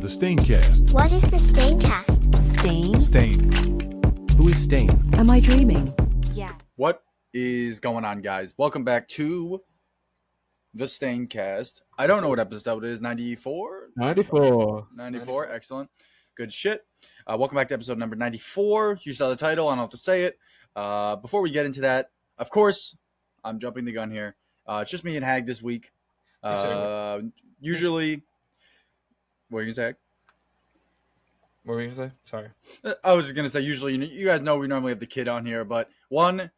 The Staincast. What is the Staincast? Stain. Who is Stain? Am I dreaming? Yeah. What is going on, guys? Welcome back to the Staincast. I don't know what episode it is. 94? 94. 94. Excellent. Good shit. Welcome back to episode number 94. You saw the title. I don't have to say it. Before we get into that, of course, I'm jumping the gun here. It's just me and Hag this week. Usually, what are you going to say? What were you going to say? Sorry. I was going to say, usually, you guys know we normally have the kid on here, but the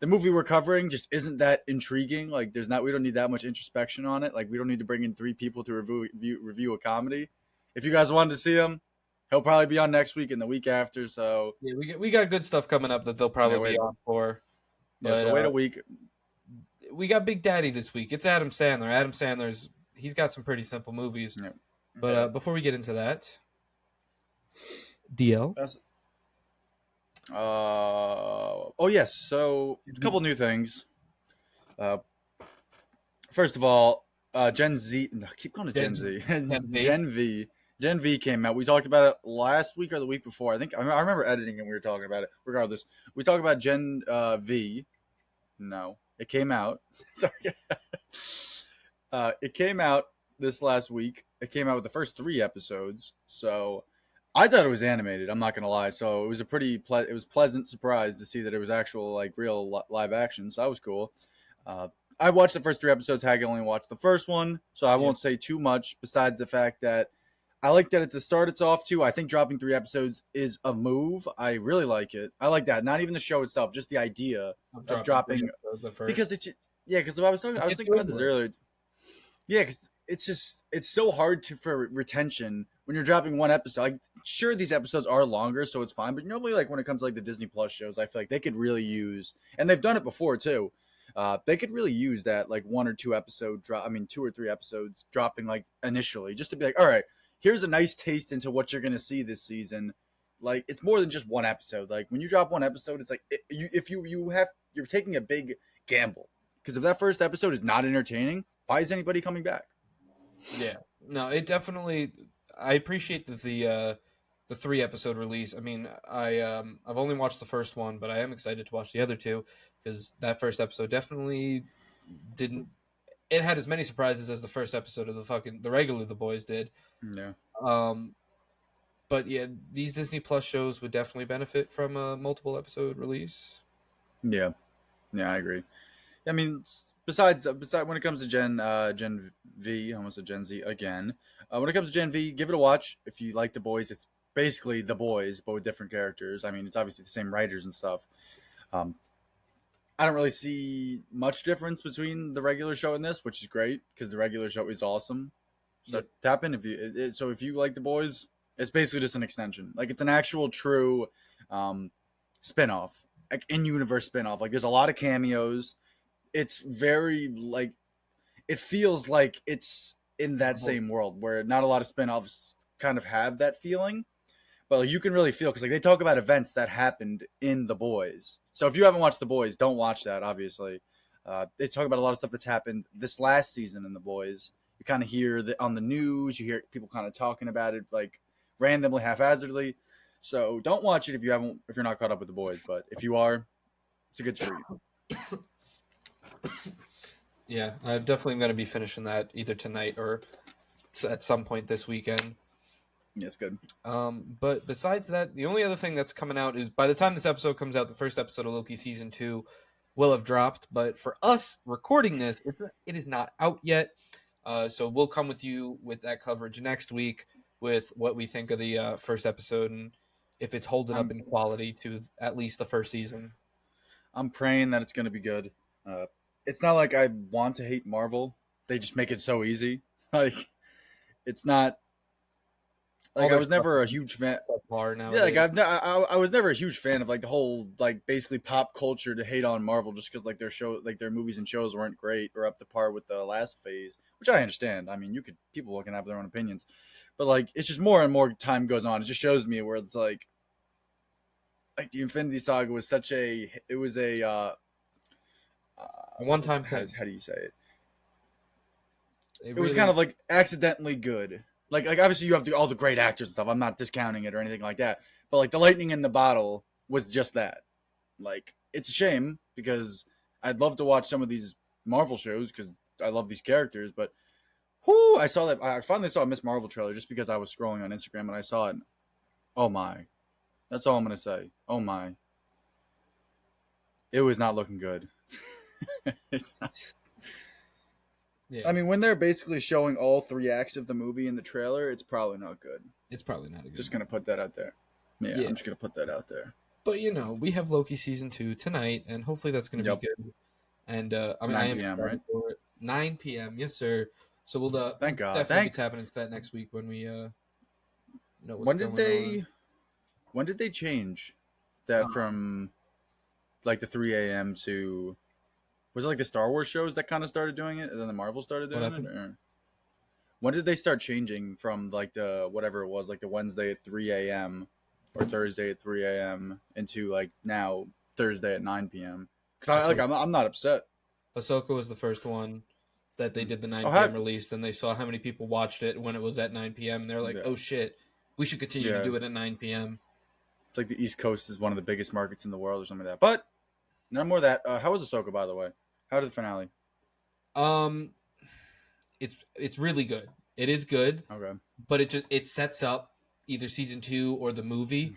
movie we're covering just isn't that intriguing. Like, we don't need that much introspection on it. Like, we don't need to bring in three people to review a comedy. If you guys wanted to see him, he'll probably be on next week and the week after. So Yeah, we got good stuff coming up that they'll probably be on for. Yeah, so wait a week. We got Big Daddy this week. It's Adam Sandler. Adam Sandler's he's got some pretty simple movies. Yeah. But before we get into that, DL. Oh yes. So a couple new things. First of all, Gen Z. No, keep calling it Gen Z. Gen V came out. We talked about it last week or the week before. I remember editing and we were talking about it. Regardless, we talked about Gen V. No, it came out. Sorry. It came out this last week. It came out with the first 3 episodes. So I thought it was animated. I'm not gonna lie. So it was a pleasant surprise to see that it was actual like real live action. So that was cool. I watched the first 3 episodes. Hag only watched the first one, so I won't say too much. Besides the fact that I like that at the start it's off too. I think dropping 3 episodes is a move. I really like it. I like that. Not even the show itself, just the idea of dropping because because I was thinking about this earlier. Yeah, because it's so hard for retention when you're dropping 1 episode. Like, sure, these episodes are longer, so it's fine. But normally, like when it comes to like the Disney Plus shows, I feel like they could really use, and they've done it before too. They could really use that like 1 or 2 episode drop. I mean, 2 or 3 episodes dropping like initially, just to be like, all right, here's a nice taste into what you're gonna see this season. Like, it's more than just 1 episode. Like when you drop 1 episode, it's like you're taking a big gamble, because if that first episode is not entertaining, why is anybody coming back? Yeah, no, it definitely. I appreciate the 3 episode release. I mean, I've only watched the first one, but I am excited to watch the other 2 because that first episode definitely didn't. It had as many surprises as the first episode of the regular The Boys did. Yeah. But yeah, these Disney Plus shows would definitely benefit from a multiple episode release. Yeah, I agree. I mean, besides when it comes to Gen V, almost a Gen Z again. When it comes to Gen V, give it a watch if you like The Boys. It's basically The Boys, but with different characters. I mean, it's obviously the same writers and stuff. I don't really see much difference between the regular show and this, which is great because the regular show is awesome. So tap in if you like The Boys. It's basically just an extension. Like, it's an actual true spinoff, like in-universe spinoff. Like, there's a lot of cameos. It's very like, it feels like it's in that same world where not a lot of spinoffs kind of have that feeling, but like, you can really feel, because like they talk about events that happened in The Boys. So if you haven't watched The Boys, don't watch that. Obviously, they talk about a lot of stuff that's happened this last season in The Boys. You kind of hear on the news. You hear people kind of talking about it like randomly, haphazardly. So don't watch it if you're not caught up with The Boys. But if you are, it's a good treat. Yeah, I'm definitely going to be finishing that either tonight or at some point this weekend. Yeah, it's good. But besides that, the only other thing that's coming out is, by the time this episode comes out, the first episode of Loki season 2 will have dropped. But for us recording this, it is not out yet. So we'll come with you with that coverage next week with what we think of the first episode and if it's holding up in quality to at least the first season. I'm praying that it's going to be good. It's not like I want to hate Marvel. They just make it so easy. Like, it's not. Like, I was never a huge fan. Yeah, like I was never a huge fan of like the whole like basically pop culture to hate on Marvel just because like their movies and shows weren't great or up to par with the last phase, which I understand. I mean, people can have their own opinions, but like it's just more and more time goes on. It just shows me where it's like the Infinity Saga was a one-time how do you say it? It was kind of like accidentally good. Like obviously you have all the great actors and stuff. I'm not discounting it or anything like that. But like the lightning in the bottle was just that. Like it's a shame because I'd love to watch some of these Marvel shows because I love these characters. But whoo, I finally saw a Miss Marvel trailer just because I was scrolling on Instagram and I saw it. And, oh my, that's all I'm gonna say. Oh my, it was not looking good. It's not. Yeah, I mean, when they're basically showing all 3 acts of the movie in the trailer, it's probably not good. it's probably not a good. Just gonna put that out there. Yeah, Yeah. I'm just gonna put that out there. But we have Loki season 2 tonight, and hopefully that's going to Yep. be good. And I 9 am p.m., excited right? for it. 9 p.m. Yes, sir. So we'll Thank God. definitely be tapping into that next week when we know what's going on. When did they change that Um, from like the 3 a.m. to was it like the Star Wars shows that kind of started doing it, and then the Marvel started What doing happened? it? Or when did they start changing from like the whatever it was, like the Wednesday at 3 a.m. or Thursday at 3 a.m. into like now Thursday at 9 p.m. Because I'm not upset. Ahsoka was the first one that they did the 9 Oh, p.m. release, and they saw how many people watched it when it was at 9 p.m. and they're like, Yeah. "Oh shit, we should continue to Yeah. do it at 9 p.m." It's like the East Coast is one of the biggest markets in the world or something like that. But no more of that. How was Ahsoka, by the way? How did the finale? Um, it's really good. It is good, Okay. but it sets up either season 2 or the movie,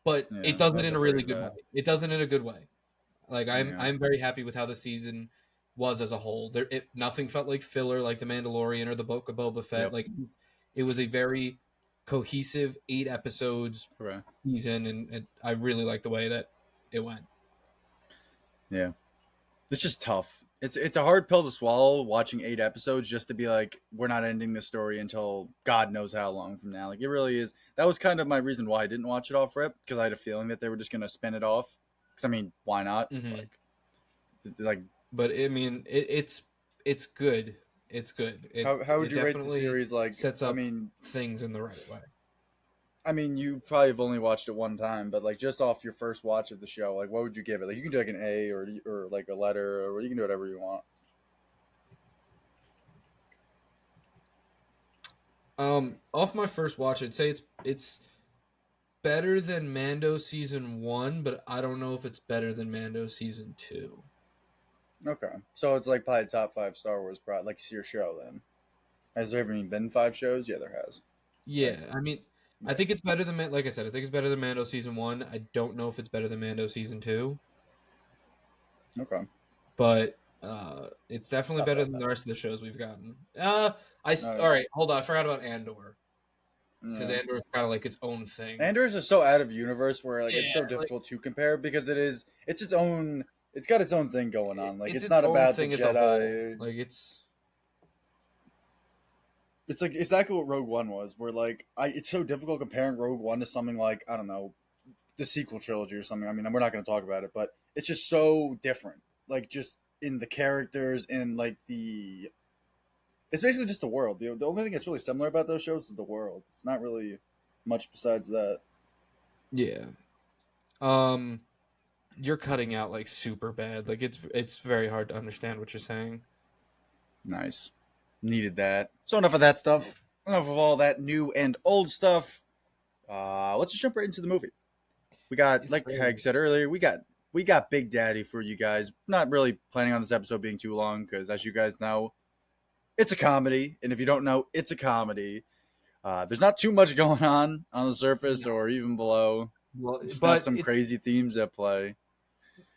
but Yeah, it I does it was in a afraid really of good that. way. It does it in a good way. Like Yeah. I'm very happy with how the season was as a whole. Nothing felt like filler like the Mandalorian or the Book of Boba Fett. Yep. Like it was a very cohesive 8 episodes Okay. season, and I really like the way that it went. Yeah. It's just tough. It's a hard pill to swallow watching 8 episodes just to be like, we're not ending the story until God knows how long from now. Like it really is. That was kind of my reason why I didn't watch it off rip, because I had a feeling that they were just gonna spin it off. Because I mean, why not? Mhm. Like But I mean, it's good. It's good. how would It you rate the definitely series? Like sets up things in the right way. I mean, you probably have only watched it one time, but like just off your first watch of the show, like what would you give it? Like you can do like an A or like a letter, or you can do whatever you want. Off my first watch, I'd say it's better than Mando season 1, but I don't know if it's better than Mando season 2. Okay, so it's like probably top 5 Star Wars, like your show. Then has there ever even been 5 shows? Yeah, there has. Yeah, Right. I mean, I think it's better than like I said, I think it's better than Mando season 1. I don't know if it's better than Mando season 2, Okay. but it's It's definitely not better bad, than then. the rest of the shows we've gotten. Uh, All right, hold on, I forgot about Andor because yeah. Andor is kind of like its own thing. Andor's is so out of universe where like it's so Yeah, like difficult to compare because it's its own. It's got its own thing going on. Like it's its not own about the thing as a whole. Jedi. Like it's It's like exactly what Rogue One was, where like it's so difficult comparing Rogue One to something like I don't know, the sequel trilogy or something. I mean, we're not going to talk about it, but it's just so different. Like just in the characters and like it's basically just the world. The only thing that's really similar about those shows is the world. It's not really much besides that. yeah. You're cutting out like super bad. Like it's very hard to understand what you're saying. Nice, needed that. So enough of that stuff. Enough of all that new and old stuff. Let's just jump right into the movie. We got, like Hag said earlier, we got Big Daddy for you guys. Not really planning on this episode being too long because, as you guys know, it's a comedy, and if you don't know, it's a comedy. There's not too much going on the surface No. or even below. Well, It's not but some crazy themes at play.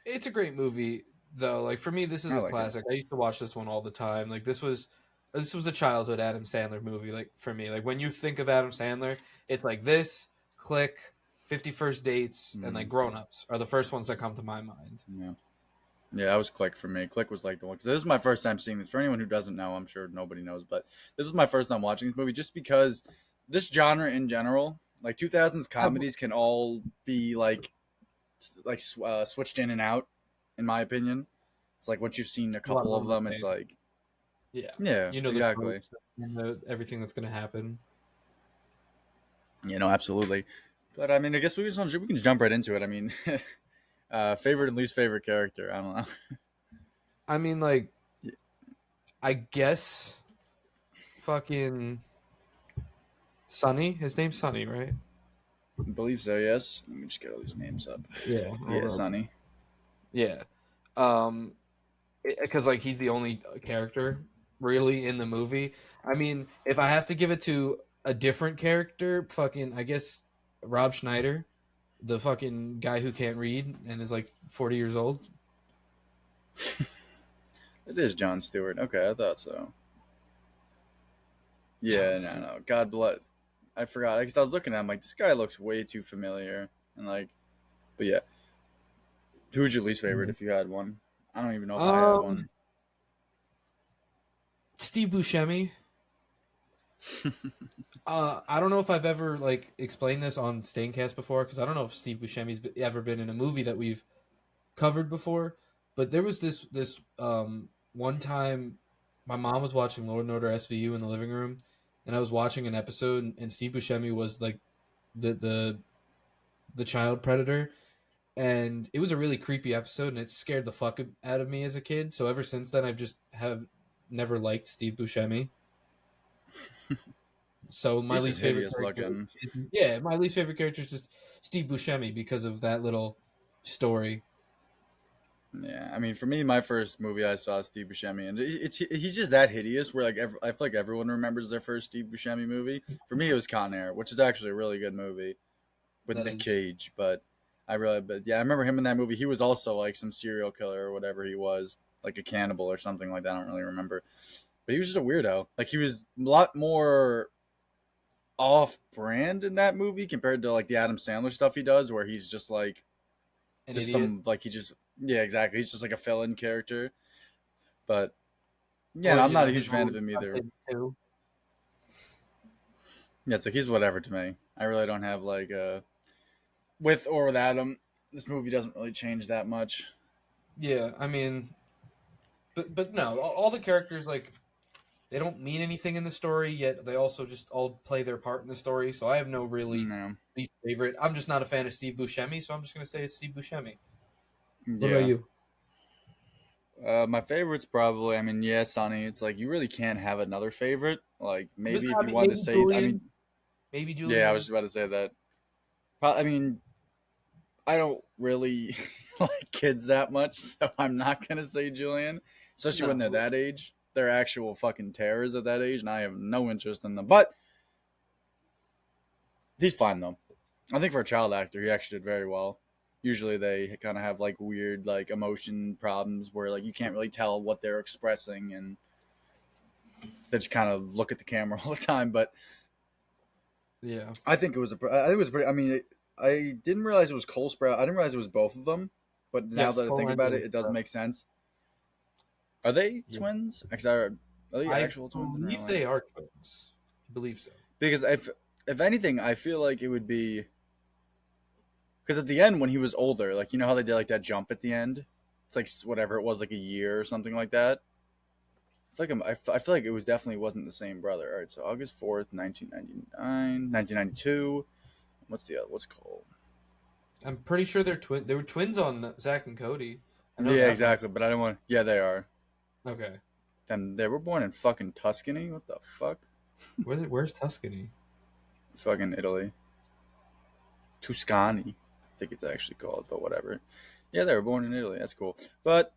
it's a great movie though. Like for me, this is I a like it. classic. I used to watch this one all the time. Like this was a childhood Adam Sandler movie. Like for me, like when you think of Adam Sandler, it's like this, Click, 50 First Dates, and like Grown Ups are the first ones that come to my mind. Yeah. Yeah, that was Click for me. Click was like the one because this is my first time seeing this. For anyone who doesn't know, I'm sure nobody knows, but this is my first time watching this movie just because this genre in general, like 2000s comedies, can all be switched in and out. In my opinion, it's like once you've seen a couple of them, it's like yeah, You know the exactly. tropes, you know everything that's gonna happen. Absolutely. But I mean, I guess we can jump right into it. I mean, favorite and least favorite character. I don't know. I mean, like, I guess fucking Sonny. His name's Sonny, right? I believe so. Yes. Let me just get all these names up. Yeah. Yeah, Sonny. Yeah. Because like he's the only character really in the movie. I mean, if I have to give it to a different character, fucking, I guess Rob Schneider, the fucking guy who can't read and is like 40 years old. It is Jon Stewart. Okay, I thought so. Yeah, Jon no, Stewart. no. God bless. I forgot because I was looking at him like this guy looks way too familiar, and like, but yeah. Who's your least favorite if you had one? I don't even know if I have Um, one. Steve Buscemi. I don't know if I've ever like explained this on Staincast before because I don't know if Steve Buscemi's ever been in a movie that we've covered before. But there was this one time my mom was watching Law and Order SVU in the living room, and I was watching an episode, and Steve Buscemi was like the the the child predator, and it was a really creepy episode, and it scared the fuck out of me as a kid. So ever since then, I've just have never liked Steve Buscemi. So my He's just least favorite hideous character, looking. yeah, my least favorite character is just Steve Buscemi because of that little story. Yeah, I mean, for me, my first movie I saw Steve Buscemi, and he's just that hideous. Where like I feel like everyone remembers their first Steve Buscemi movie. For me, it was Con Air, which is actually a really good movie with That Nick is, Cage. But yeah, I remember him in that movie. He was also like some serial killer or whatever he was, like a cannibal or something like that. I don't really remember, but he was just a weirdo. Like he was a lot more off-brand in that movie compared to like the Adam Sandler stuff he does, where he's just like an just idiot. some like he just yeah exactly he's just like a villain character. But yeah, Or no, I'm you not know a his huge fan role of him in either. Kids too. Yeah, so he's whatever to me. I really don't have like with or without him. This movie doesn't really change that much. Yeah, I mean, but no, all the characters like they don't mean anything in the story yet. They also just all play their part in the story. So I have no really No. least favorite. I'm just not a fan of Steve Buscemi, so I'm just gonna say it's Steve Buscemi. What about Yeah. you? My favorite's probably, I mean, yeah, Sonny. It's like you really can't have another favorite. Like maybe if you wanted to Maybe say, I mean, Julian. Maybe yeah, I was Julian. just about to say that. I mean, I don't really like kids that much, so I'm not gonna say Julian, especially when they're No. that age. They're actual fucking terrors at that age, and I have no interest in them. But he's fine though. I think for a child actor, he actually did very well. Usually, they kind of have like weird like emotion problems where like you can't really tell what they're expressing, and they just kind of look at the camera all the time. But Yeah. I think it was a pretty. I mean, I didn't realize it was Cole Sprout. I didn't realize it was both of them. But now Yes, that I Cole think and about it, Julian. it does make sense. Are they Yeah. twins? Are they I actual twins in real believe they life? are twins. I believe so. Because if anything, I feel like it would be because at the end when he was older, like you know how they did like that jump at the end, it's like whatever it was, like a year or something like that. I feel like it was definitely wasn't the same brother. All right, so August 4th, 1999, 1992. What's Cole? I'm pretty sure they're twin. They were twins on Zach and Cody. I know Yeah, that exactly. much. But I don't want. Yeah, they are. Okay. Then they were born in fucking Tuscany. What the fuck? Where's Tuscany? Fucking Italy. Tuscany, I think it's actually called, but whatever. Yeah, they were born in Italy. That's cool. But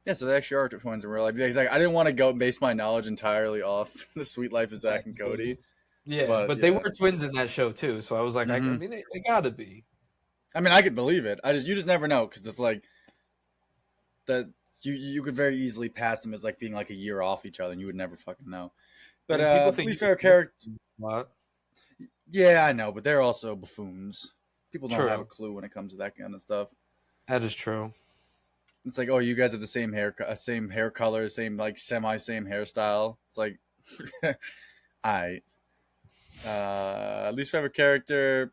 yeah, so they actually are twins in real life. Yeah, exactly. I didn't want to go base my knowledge entirely off the Sweet Life of Zach Zach and and Cody. Cody, Yeah, but but they yeah. were twins in that show too. So I was like, I hmm mean, they gotta be. I mean, I could believe it. You just never know because it's like that. You could very easily pass them as like being like a year off each other, and you would never fucking know. I But mean, people think least you favorite look character. a lot. Yeah, I know, but they're also buffoons. People don't have a True. clue when it comes to that kind of stuff. That is true. It's like, oh, you guys have the same hair color, same like same hairstyle. It's like, I least favorite character.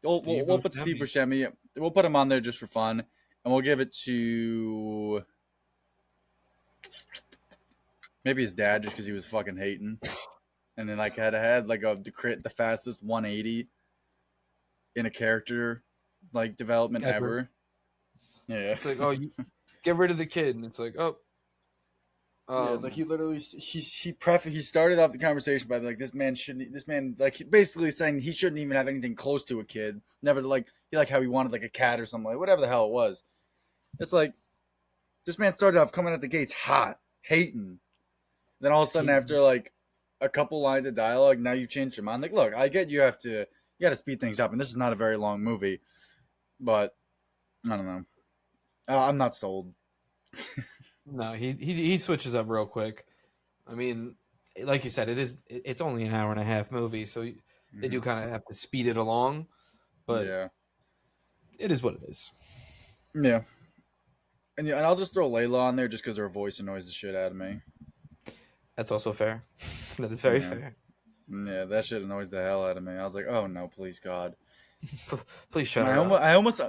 Steve We'll put Steve Buscemi. Buscemi. We'll put him on there just for fun, and we'll give it to maybe his dad just because he was fucking hating, and then like had like the fastest 180 in a character like development Ever. ever. Yeah. It's like, oh, you get rid of the kid, and it's like, oh, Yeah, it's like he literally he started off the conversation by like this man like basically saying he shouldn't even have anything close to a kid. Never like he like how he wanted like a cat or something like whatever the hell it was. It's like this man started off coming at the gates hot, hating. Then all of a sudden after like a couple lines of dialogue, now you've changed your mind. Like, look, I get you got to speed things up, and this is not a very long movie, but I don't know. I'm not sold. No, he switches up real quick. I mean, like you said, it's only an hour and a half movie, so they do kind of have to speed it along, but Yeah, it is what it is. yeah. And I'll just throw Layla on there just because her voice annoys the shit out of me. That's also fair. That is very Yeah. fair. Yeah, that shit annoys the hell out of me. I was like, oh no, please God. Please shut I her almost, up. I almost,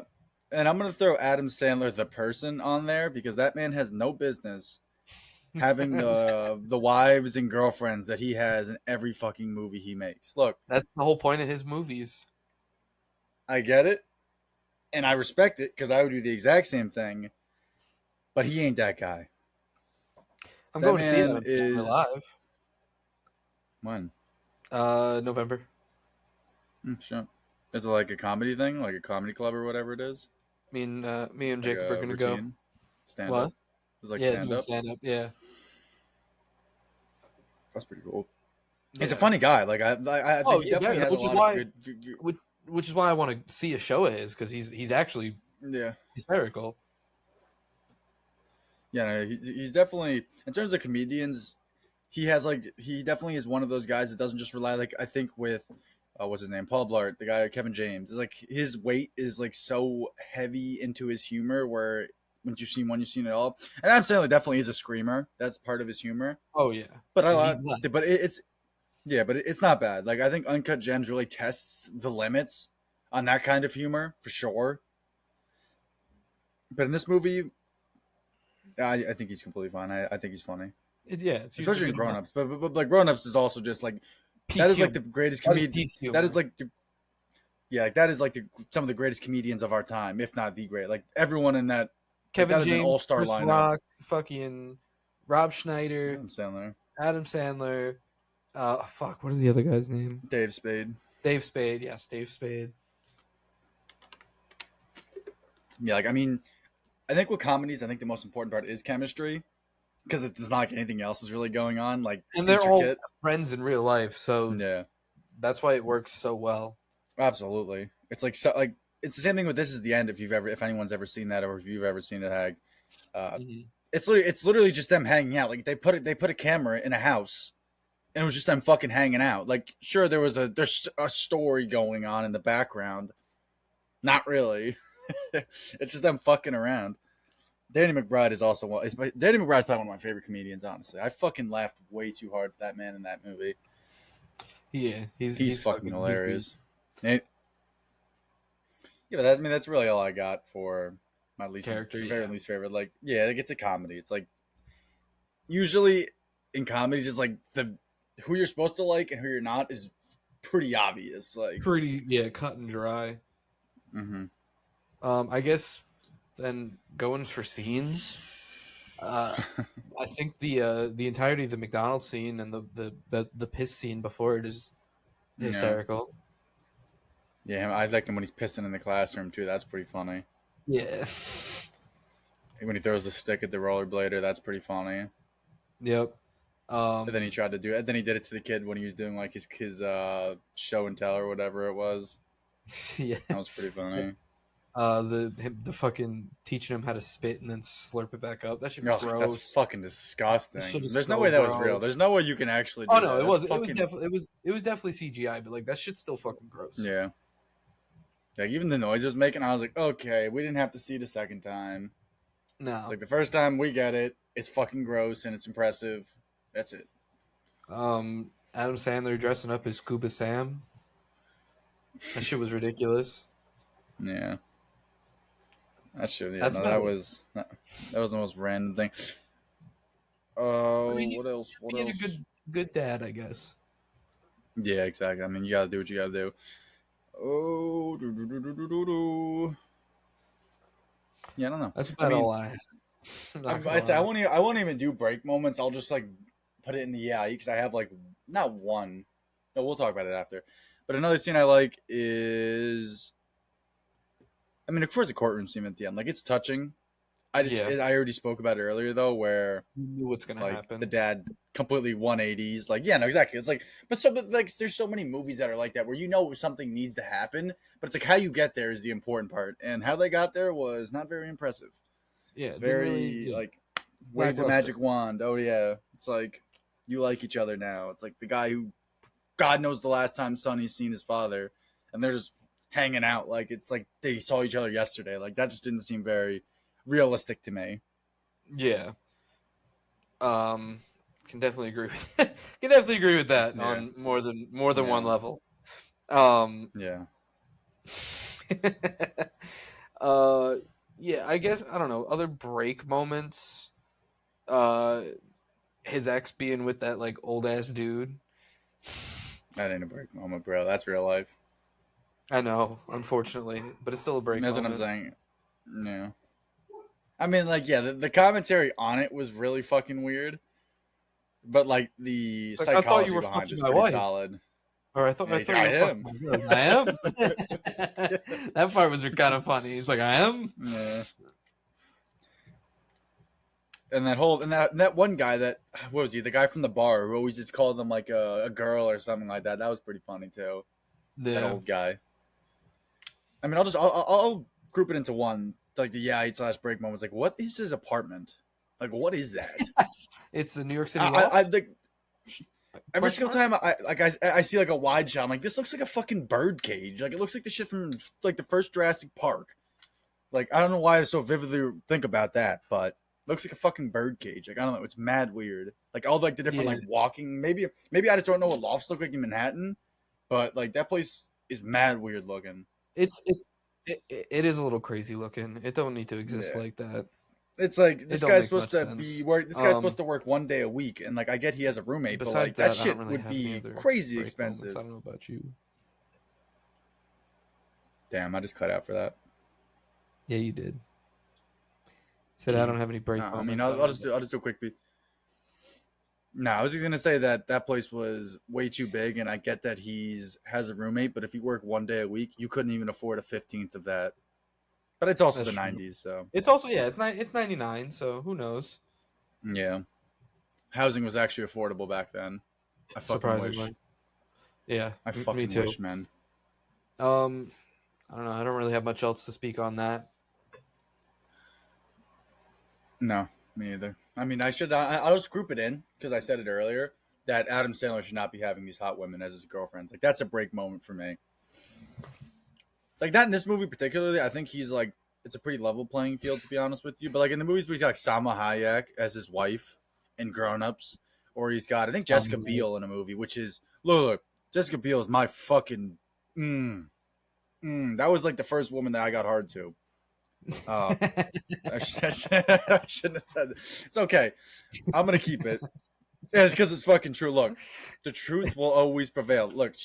and I'm gonna throw Adam Sandler the person on there because that man has no business having the wives and girlfriends that he has in every fucking movie he makes. Look, That's the whole point of his movies. I get it, and I respect it because I would do the exact same thing, but he ain't that guy. I'm That going to see man Adam Sandler is live. when? November. Sure. Is it like a comedy thing, like a comedy club or whatever it is? Me and Like Jacob are a gonna go. routine stand What? up. It's like Yeah, stand doing up. stand up. Yeah. That's pretty cool. Yeah. He's a funny guy. Like I Oh, he yeah, definitely has a which is lot why, of good. which is why I want to see a show of his because he's actually Yeah, hysterical. yeah. No, he's definitely in terms of comedians. He definitely is one of those guys that doesn't just rely like I think with what's his name, Paul Blart, the guy Kevin James. It's like his weight is like so heavy into his humor where once you've seen one, you've seen it all. And Adam Sandler definitely is a screamer. That's part of his humor. Oh yeah, But and I he's not. but it's yeah, but it's not bad. Like I think Uncut Gems really tests the limits on that kind of humor for sure. But in this movie, I think he's completely fine. I think he's funny, It's usually especially in good Grown enough. Ups. But Grown Ups is also just like Peak that is like humor. the greatest That is comedian. peak That humor. is like the yeah, like that is like some of the greatest comedians of our time, if not the great. Like everyone in that, like Kevin that is an James, all-star Chris lineup. Rock, fucking Rob Schneider, Adam Sandler, Adam Sandler. Fuck, what is the other guy's name? Dave Spade. Dave Spade. Yes, Dave Spade. Yeah, like I mean, I think with comedies, I think the most important part is chemistry because it's not like anything else is really going on. Like And they're all intricate. friends in real life, so Yeah, that's why it works so well. absolutely. It's like so like it's the same thing with This Is the End. If anyone's ever seen that or if you've ever seen it, Hag. Mhm. It's literally just them hanging out. Like they put a camera in a house, and it was just them fucking hanging out. Like sure, there's a story going on in the background, not really. It's just them fucking around. Danny McBride is also Danny McBride's probably one of my favorite comedians. Honestly, I fucking laughed way too hard at that man in that movie. Yeah, He's fucking he's hilarious. Yeah, but that's really all I got for my character. very Yeah. least favorite. Like, yeah, like it's a comedy. It's like usually in comedies, it's like the who you're supposed to like and who you're not is pretty obvious. Like, Pretty cut and dry. mm-hmm. I guess then going for scenes. I think the entirety of the McDonald's scene and the piss scene before it is Yeah. hysterical. Yeah, I like him when he's pissing in the classroom too. That's pretty funny. Yeah. When he throws the stick at the rollerblader, that's pretty funny. Yep. And then he tried to do it. Then he did it to the kid when he was doing like his show and tell or whatever it was. Yeah. That was pretty funny. The fucking teaching him how to spit and then slurp it back up. That shit was Oh, gross. that's fucking disgusting. That shit is There's no so way that was real. gross. There's no way you can actually do Oh no, that. it was That's fucking... it was definitely CGI, but like that shit's still fucking gross. Yeah. Like even the noise it was making, I was like, okay, we didn't have to see it a second time. No. It's like the first time we get it, it's fucking gross and it's impressive. That's it. Adam Sandler dressing up as Scuba Sam. That shit was ridiculous. Yeah. That shit. Yeah, That's no, about that was the most random thing. I mean, What else? What being else? a good dad, I guess. Yeah, exactly. I mean, you gotta do what you gotta do. Oh, yeah, I don't know. That's about all I had. I won't even do break moments. I'll just like put it in the because I have like not one. No, we'll talk about it after. But another scene I like is, I mean, of course, the courtroom scene at the end. Like it's touching. I already spoke about it earlier though, where You knew what's gonna like happen. the dad completely 180s. Like yeah, no, exactly. It's like, but like there's so many movies that are like that where you know something needs to happen, but it's like how you get there is the important part, and how they got there was not very impressive. Yeah, It's didn't very really. Yeah. like wave the Lackluster. magic wand. Oh yeah, it's like you like each other now. It's like the guy who God knows the last time Sonny's seen his father, and they're just hanging out like it's like they saw each other yesterday. Like that just didn't seem very realistic to me. Yeah. Can definitely agree with can definitely agree with that Yeah. on more than one Yeah. level. Yeah. uh, yeah, I guess I don't know other break moments. His ex being with that like old ass dude. That ain't a break moment, bro. That's real life. I know, unfortunately, but it's still a break That's moment. what I'm saying. Yeah. I mean, like, yeah, the commentary on it was really fucking weird, but like the Like, I thought you psychology were behind fucking it's my pretty wife. solid. Or I thought Yeah, I he's thought like, you I were am. fucking my girls. I am. That part was kind of funny. He's like, I am. Yeah. And that one guy that what was he? The guy from the bar who always just called them like a girl or something like that. That was pretty funny too. That Yeah. old guy. I mean, I'll group it into one. Like the / break moments. Like, what is his apartment? Like, what is that? It's a New York City I loft. like every Question single mark? time I see like a wide shot. I'm like, this looks like a fucking bird cage. Like it looks like the shit from like the first Jurassic Park. Like I don't know why I so vividly think about that, but it looks like a fucking bird cage. Like I don't know, it's mad weird. Like all like the different Yeah. like walking. Maybe I just don't know what lofts look like in Manhattan, but like that place is mad weird looking. It is a little crazy looking. It don't need to exist Yeah. like that. It's like It this don't guy's make supposed much to be sense. work. This guy's supposed to work 1 day a week, and like I get he has a roommate, but like Besides that that, I don't shit really would have any be other crazy break moments. expensive. I don't know about you. Damn, I just cut out for that. Yeah, you did. Said I don't Damn. have any break No, I mean moments. I'll just do a quick beat. No, I was just gonna say that place was way too big, and I get that has a roommate, but if you work 1 day a week, you couldn't even afford a 15th of that. But it's also That's the true. '90s, so It's also it's 99, so who knows? yeah, housing was actually affordable back then. I fucking wish. Surprisingly. Yeah, I me fucking too. wish, man. I don't know. I don't really have much else to speak on that. No, me either. I mean, I'll just group it in because I said it earlier that Adam Sandler should not be having these hot women as his girlfriends. Like that's a break moment for me. Like that in this movie particularly, I think he's like it's a pretty level playing field to be honest with you. But like in the movies, where he's got like Salma Hayek as his wife in Grown Ups, or he's got I think Jessica Biel in a movie, which is look, Jessica Biel is my fucking that was like the first woman that I got hard to. I shouldn't have said that. It's okay. I'm gonna keep it. Yeah, it's because it's fucking true. Look, the truth will always prevail. Look,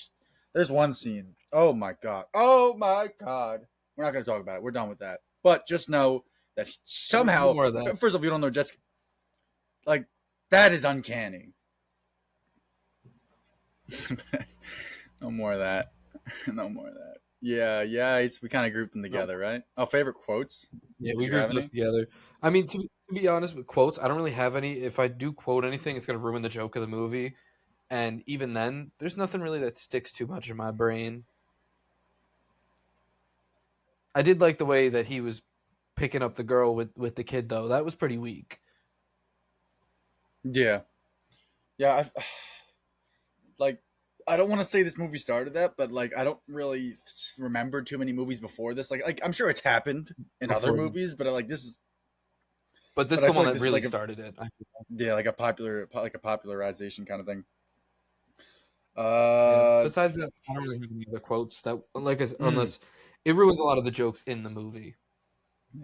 there's one scene. Oh my god. Oh my god. We're not gonna talk about it. We're done with that. But just know that somehow, More of that. first of all, if you don't know Jessica, like that is uncanny. No more of that. No more of that. Yeah. We kind of grouped them together, right? Oh, favorite quotes. Yeah, Did we you have grouped those any? together. I mean, to be honest with quotes, I don't really have any. If I do quote anything, it's going to ruin the joke of the movie. And even then, there's nothing really that sticks too much in my brain. I did like the way that he was picking up the girl with the kid, though. That was pretty weak. Yeah. Yeah. Like I don't want to say this movie started that, but like I don't really remember too many movies before this. Like I'm sure it's happened in other Before, movies, but like this is. but this But is I the feel one like that this is really like started it. I feel like a popularization kind of thing. yeah. Uh, Besides that, I don't really have any other quotes that mm, unless it ruins a lot of the jokes in the movie.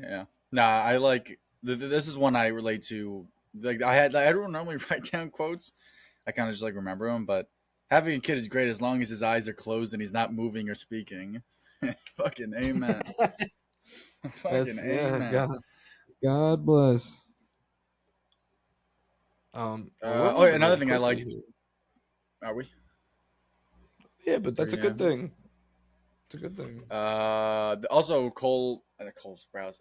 yeah. Nah, I like this is one I relate to. Like I don't normally write down quotes. I kind of just like remember them, but having a kid is great as long as his eyes are closed and he's not moving or speaking. Fucking amen. Fucking That's amen. God bless. We're moving another really thing I quickly liked. here. Are we? Yeah, but that's a good Yeah. thing. It's a good thing. Also Cole Sprouse,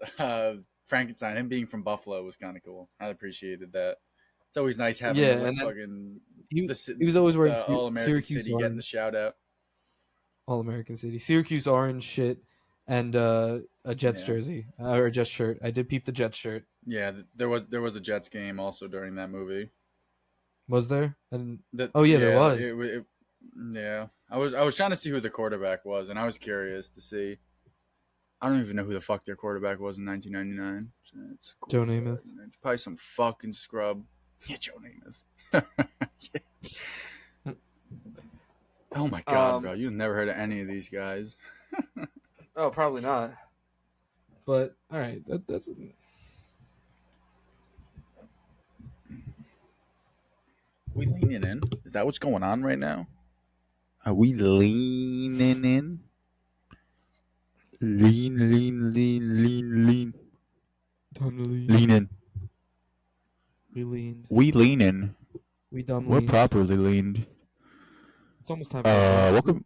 Frankenstein, him being from Buffalo was kind of cool. I appreciated that. It's always nice having Yeah, a and then fucking he was always wearing the All American Syracuse City getting the orange, shout out. All American City, Syracuse orange shit, and a Jets Yeah, jersey or a Jets shirt. I did peep the Jets shirt. yeah. There was a Jets game also during that movie. Was there? And That oh yeah, there yeah, was. yeah. I was trying to see who the quarterback was, and I was curious to see. I don't even know who the fuck their quarterback was in 1999. It's Joe Namath. It's probably some fucking scrub. Yeah, Joe Namath. Oh my god, bro! You've never heard of any of these guys. Oh, probably not. But all right, that's. We leaning in? Is that what's going on right now? Are we leaning in? Lean. Time to lean. Lean in. We leaned. We lean in. We dumb We're leaned. properly leaned. It's almost time for a drink.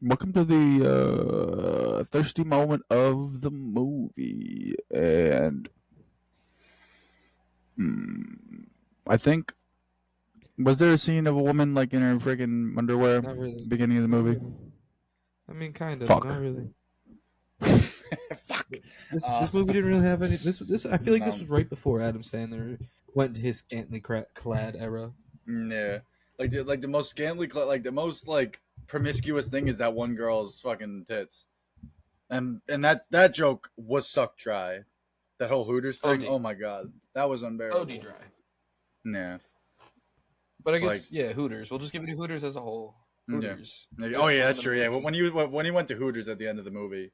Welcome to the thirsty moment of the movie, and I think was there a scene of a woman like in her freaking underwear Not really. at the beginning of the Not movie? really. I mean, kind of. Fuck. Not really. Fuck. This movie didn't really have any. This I feel like this No. was right before Adam Sandler went to his scantily clad era. Yeah, like the most scantily, like the most like promiscuous thing is that one girl's fucking tits, and that joke was sucked dry. That whole Hooters thing. OD. Oh my god, that was unbearable. OD dry. Yeah. But I It's guess yeah, Hooters. We'll just give it to Hooters as a whole. Hooters. Oh yeah, that's true. Yeah, when he went to Hooters at the end of the movie,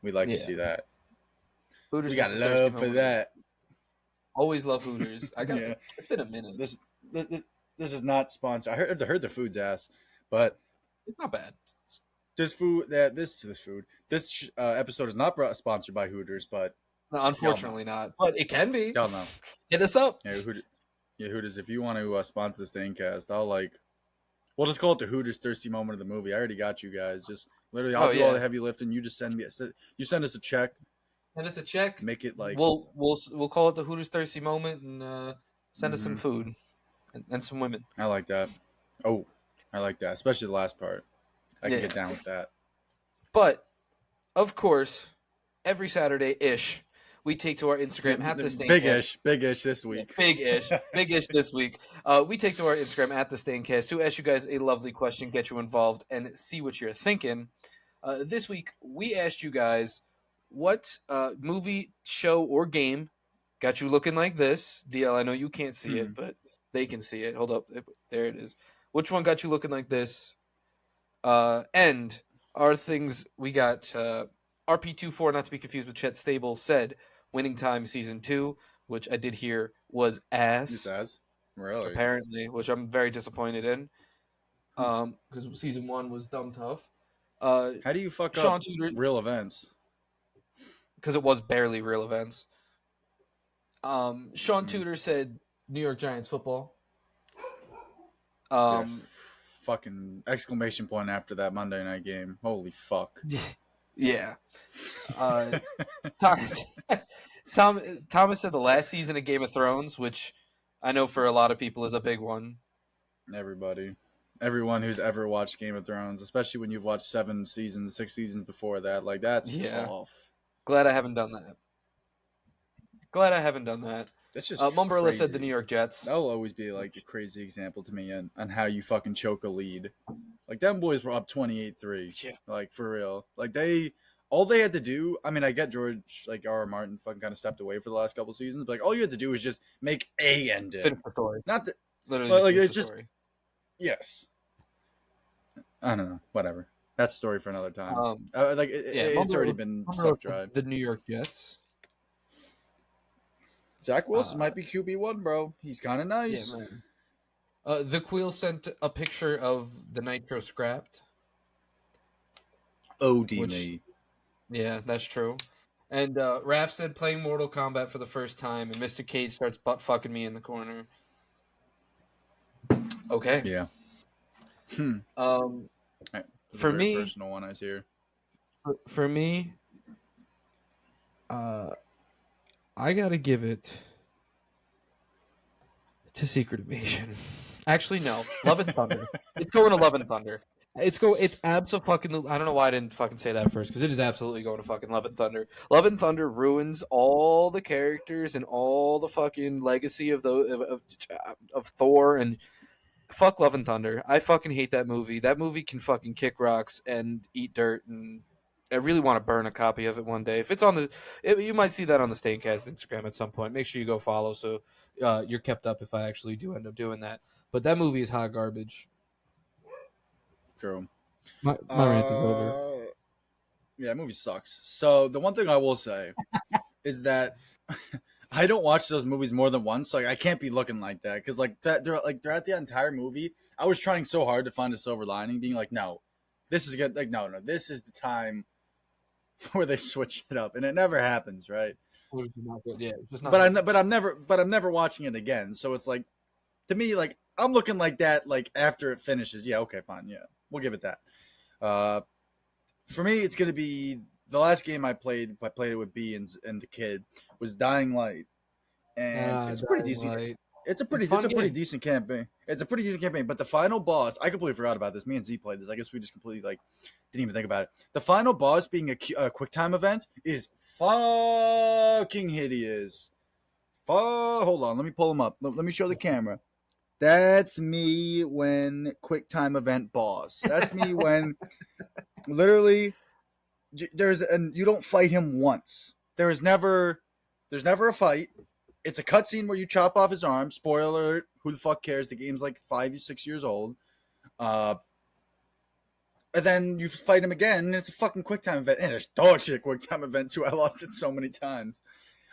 we'd like to see that. Hooters. We got love for that. Always love Hooters. I got. Yeah. It's been a minute. This is not sponsored. I heard the food's ass, but It's not bad. this episode is not sponsored by Hooters, but No, unfortunately not. But it can be. y'all know. Hit us up. Yeah, Hooters. If you want to sponsor the Staincast, we'll just call it the Hooters thirsty moment of the movie. I already got you guys. Just literally, I'll do all the heavy lifting. You just send us a check. Send us a check. Make it like we'll call it the Hooters thirsty moment and send us some food and some women. I like that. Oh, I like that, especially the last part. I can get down with that. But of course, every Saturday-ish, we take to our Instagram at the Staincast. Big ish this week. Big ish this week. We take to our Instagram at the Staincast to ask you guys a lovely question, get you involved, and see what you're thinking. This week, we asked you guys what movie, show, or game got you looking like this. DL, I know you can't see it, but they can see it. Hold up. There it is. Which one got you looking like this? And our things, we got RP24, not to be confused with Chet Stable, said Winning Time Season 2, which I did hear was ass. It's ass? Really? Apparently, which I'm very disappointed in. Because Season 1 was dumb tough. How do you fuck Sean up Tudor, real events? because it was barely real events. Sean Tudor said New York Giants football. Fucking exclamation point after that Monday night game. Holy fuck. Yeah. Thomas said the last season of Game of Thrones, which I know for a lot of people is a big one. Everyone who's ever watched Game of Thrones, especially when you've watched 6 seasons before that, like that's tough. Glad I haven't done that. That's just Mumbrella said the New York Jets. That'll always be like a crazy example to me on how you fucking choke a lead. Like them boys were up 28-3. Yeah. Like for real. Like all they had to do, I mean, I get George, like R.R. Martin fucking kind of stepped away for the last couple seasons, but like all you had to do was just make a ending. Finish the story. Not that Literally, like it's just story. Yes. I don't know. Whatever. That's a story for another time. It's already been sucked dry. The New York Jets. Zach Wilson might be QB1, bro. He's kind of nice. Yeah, man. The Queel sent a picture of the Nitro scrapped. OD me. Yeah, that's true. And Raph said playing Mortal Kombat for the first time, and Mr. Cage starts butt fucking me in the corner. Okay. Yeah. Um, Right. It's a for very me, personal one, I see here. for me, I gotta give it to Secret Invasion. Actually, no, Love and Thunder. It's going to Love and Thunder. It's absolutely. I don't know why I didn't fucking say that first because it is absolutely going to fucking Love and Thunder. Love and Thunder ruins all the characters and all the fucking legacy of of Thor and fuck Love and Thunder. I fucking hate that movie. That movie can fucking kick rocks and eat dirt, and I really want to burn a copy of it one day. If it's on you might see that on the Staincast Instagram at some point. Make sure you go follow so you're kept up if I actually do end up doing that. But that movie is hot garbage. True. My rant is over. Yeah, that movie sucks. So the one thing I will say is that I don't watch those movies more than once. Like I can't be looking like that because like that throughout the entire movie, I was trying so hard to find a silver lining, being like, no, this is good. Like no, this is the time where they switch it up, and it never happens, right? Yeah, it's just not. But I'm never watching it again. So it's like to me, like I'm looking like that. Like after it finishes, yeah, okay, fine, yeah, we'll give it that. For me, it's gonna be the last game I played. I played it with B and the kid was Dying Light, and it's a pretty decent. Light. It's a pretty decent campaign. It's a pretty decent campaign, but the final boss, I completely forgot about this. Me and Z played this. I guess we just completely like didn't even think about it. The final boss being a quick time event is fucking hideous. Hold on, let me pull him up. Let me show the camera. That's me when quick time event boss. That's me when literally and you don't fight him once. There's never a fight. It's a cutscene where you chop off his arm. Spoiler alert, who the fuck cares? The game's like 5 6 years old. And then you fight him again, and it's a fucking quick time event. And it's dog shit quick time event too. I lost it so many times.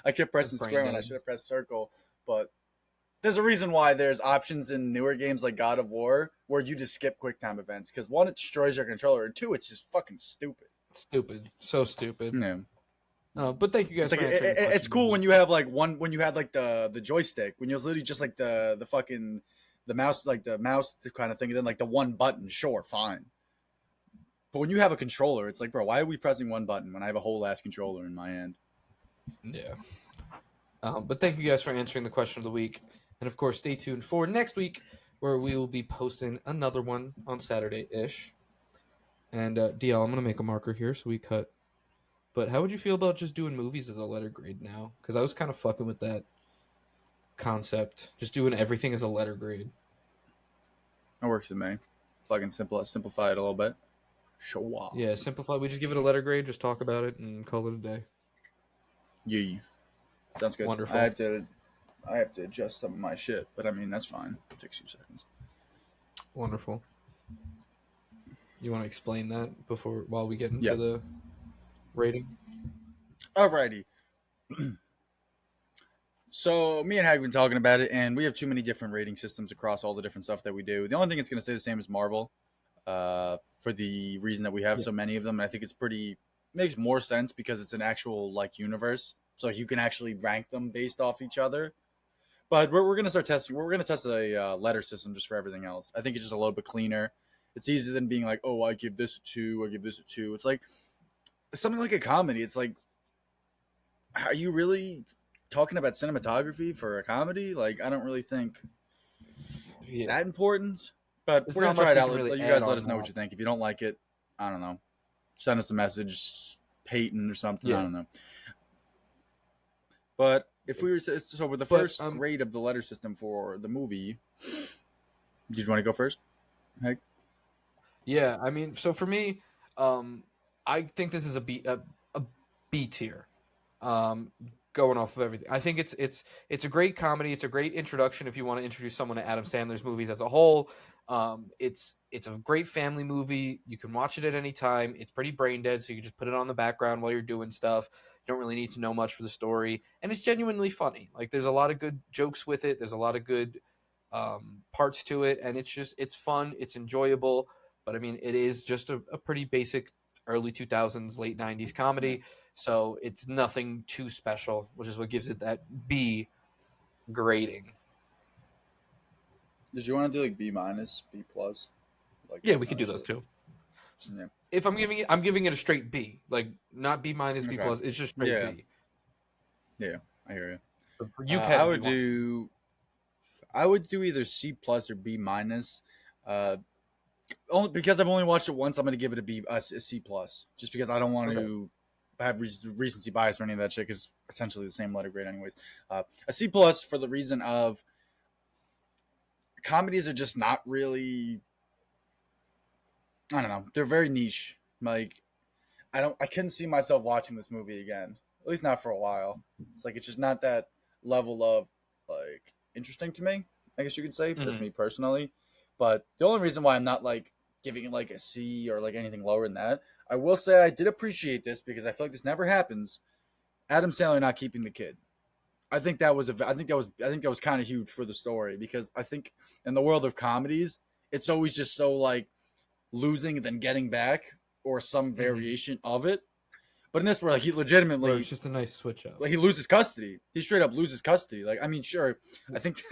I kept pressing square when I should have pressed circle. But there's a reason why there's options in newer games like God of War where you just skip quick time events. Because one, it destroys your controller, and two, it's just fucking stupid. So stupid. Yeah. But thank you guys. It's, like, it's cool when you have like when you had like the joystick when you was literally just like the fucking the mouse kind of thing, and then like the one button. Sure, fine. But when you have a controller, it's like, bro, why are we pressing one button when I have a whole ass controller in my hand? Yeah. But thank you guys for answering the question of the week, and of course, stay tuned for next week where we will be posting another one on Saturday ish. And DL, I'm gonna make a marker here so we cut. But how would you feel about just doing movies as a letter grade now? Because I was kind of fucking with that concept, just doing everything as a letter grade. That works with me. Fucking simplify it a little bit. Show off. Yeah, simplify. We just give it a letter grade, just talk about it, and call it a day. Yeah, sounds good. Wonderful. I have to adjust some of my shit, but I mean that's fine. It takes 2 seconds. Wonderful. You want to explain that while we get into the rating? Alrighty. So me and Hag have been talking about it, and we have too many different rating systems across all the different stuff that we do. The only thing that's going to stay the same is Marvel, for the reason that we have so many of them. And I think makes more sense because it's an actual like universe, so you can actually rank them based off each other. But we're going to start testing. We're going to test a letter system just for everything else. I think it's just a little bit cleaner. It's easier than being like, oh, I give this a 2, I give this a 2. It's like something like a comedy. It's like, are you really talking about cinematography for a comedy? Like, I don't really think it's that important. But we're gonna try it out. Really you guys let us know what you think. If you don't like it, I don't know. Send us a message, Peyton or something. Yeah. I don't know. But if we were so with the first grade of the letter system for the movie, did you want to go first? Heck. Yeah, I mean, so for me, I think this is a B tier. Going off of everything, I think it's a great comedy. It's a great introduction if you want to introduce someone to Adam Sandler's movies as a whole. It's a great family movie. You can watch it at any time. It's pretty brain dead, so you can just put it on the background while you're doing stuff. You don't really need to know much for the story, and it's genuinely funny. Like there's a lot of good jokes with it. There's a lot of good parts to it, and it's fun. It's enjoyable. But I mean, it is just a pretty basic early 2000s, late 90s comedy. So it's nothing too special, which is what gives it that B grading. Did you want to do like B minus, B plus? Like Yeah, that we could kind do of those shit? too. Yeah. If I'm giving it a straight B, like not B minus, B Okay. plus. It's just straight Yeah. B. Yeah. I hear you. You can I if would you want. do. I would do either C plus or B minus. Only because I've only watched it once, I'm going to give it a C plus, just because I don't want to have recency bias or any of that shit. Because essentially the same letter grade, anyways. A C plus for the reason of comedies are just not really. I don't know. They're very niche. Like I couldn't see myself watching this movie again. At least not for a while. It's like it's just not that level of like interesting to me. I guess you could say that's Mhm. me personally. But the only reason why I'm not like giving it like a C or like anything lower than that, I will say I did appreciate this because I feel like this never happens. Adam Sandler not keeping the kid. I think that was kind of huge for the story because I think in the world of comedies, it's always just so like losing and then getting back or some variation of it. But in this, where like he Where it's legitimately, just a nice switch up. like he loses custody. He straight up loses custody. Like I mean, sure, I think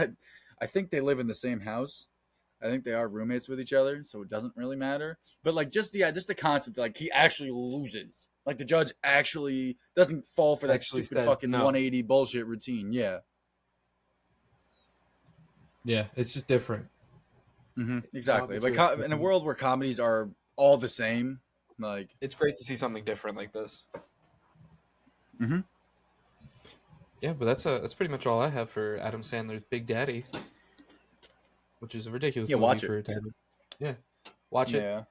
they live in the same house. I think they are roommates with each other, so it doesn't really matter. But like just the concept, like he actually loses. Like the judge actually doesn't fall for that Actually stupid says fucking no. 180 bullshit routine. Yeah. Yeah, it's just different. Exactly. What But you're in a expecting. world where comedies are all the same, like It's great to see something different like this. Mhm. Yeah, but that's pretty much all I have for Adam Sandler's Big Daddy, which is a ridiculous yeah, movie watch it. for a time. Yeah, watch it. Yeah.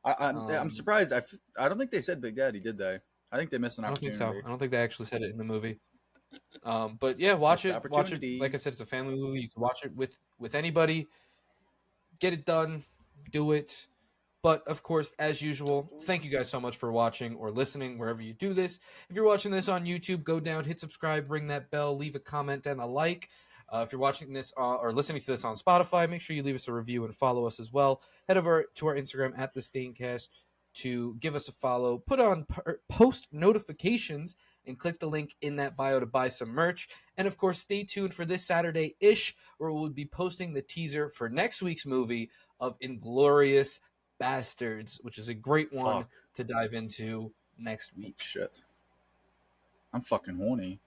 I'm Um, surprised. I don't think they said Big Daddy, did they? I think they missed an I don't think so. opportunity. I don't think they actually said it in the movie. But yeah, watch Missed it. Watch it. Like I opportunity. said, it's a family movie. You can watch it with anybody. Get it done. Do it. But of course, as usual, thank you guys so much for watching or listening wherever you do this. If you're watching this on YouTube, go down, hit subscribe, ring that bell, leave a comment and a like. If you're watching this or listening to this on Spotify, make sure you leave us a review and follow us as well. Head over to our Instagram at the Staincast to give us a follow. Put on post notifications and click the link in that bio to buy some merch. And of course, stay tuned for this Saturday ish, where we'll be posting the teaser for next week's movie of Inglorious Bastards, which is a great one Fuck. to dive into next week. Shit. I'm fucking horny.